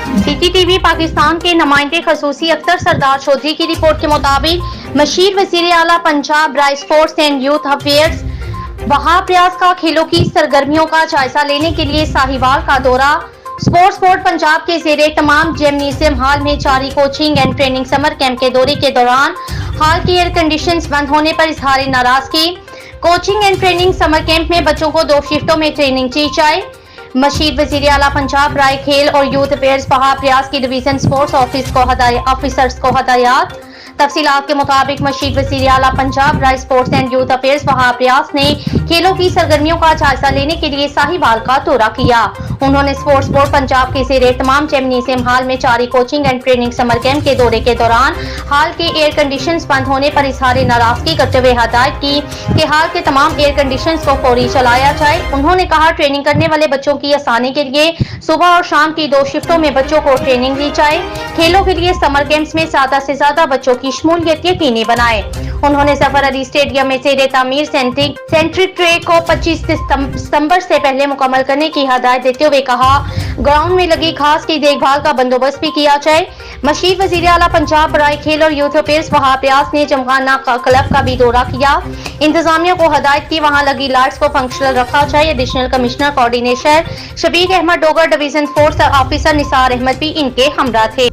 CCTV Pakistan के नुमाइंदे खसूसी अख्तर सरदार चौधरी की रिपोर्ट के मुताबिक मशीर वज़ीर आला पंजाब राय sports and youth affairs Wahab Riaz का खेलों की सरगर्मियों का जायजा लेने के लिए साहिवाल का दौरा। स्पोर्ट्स बोर्ड पंजाब के ज़ेरे तमाम जिम्नेशियम हॉल में जारी coaching and training summer camp के दौरे के दौरान हाल की एयर कंडीशंस बंद होने पर इजहार नाराजगी। Coaching and training summer camp में बच्चों को 2 शिफ्टों में ट्रेनिंग दी जाए। मशीर वज़ीर आला पंजाब राय खेल और यूथ अफेयर्स वहाब रियाज की डिवीजन स्पोर्ट्स ऑफिसर्स को हदायत। तफसीलात के मुताबिक मशीर वज़ीर आला पंजाब राय sports and youth affairs Wahab Riaz ने खेलों की सरगर्मियों का जायजा लेने के लिए साहिवाल का दौरा किया। उन्होंने स्पोर्ट्स बोर्ड पंजाब के ज़ेरे तमाम जिम्नेशियम हॉल में जारी coaching and training summer camp के दौरे के दौरान हाल के एयर कंडीशंस बंद होने पर इजहार नाराजगी करते हुए हदायत की कि हाल के तमाम एयर कंडीशंस को फौरी चलाया जाए। उन्होंने कहा ट्रेनिंग करने वाले बच्चों की आसानी के लिए सुबह और शाम की 2 शिफ्टों में बच्चों को ट्रेनिंग दी जाए। खेलों के लिए समर कैंप्स में ज्यादा से ज्यादा बच्चों की शमूलियत यकीनी बनाए। उन्होंने जफर अली स्टेडियम में ज़ेरे तामीर सेंट्रिक ट्रैक को 25 सितंबर से पहले मुकम्मल करने की हदायत देते हुए कहा ग्राउंड में लगी घास की देखभाल का बंदोबस्त भी किया जाए। मशीर वज़ीर आला पंजाब राय खेल और यूथ अफेयर्स वहाब रियाज ने जमखाना क्लब का भी दौरा किया। इंतजामिया को हदायत की वहां लगी लाइट्स को फंक्शनल रखा जाए। Additional commissioner coordinator Shabbir Ahmad Dogar division sports officer Nisar Ahmad भी इनके हमरा थे।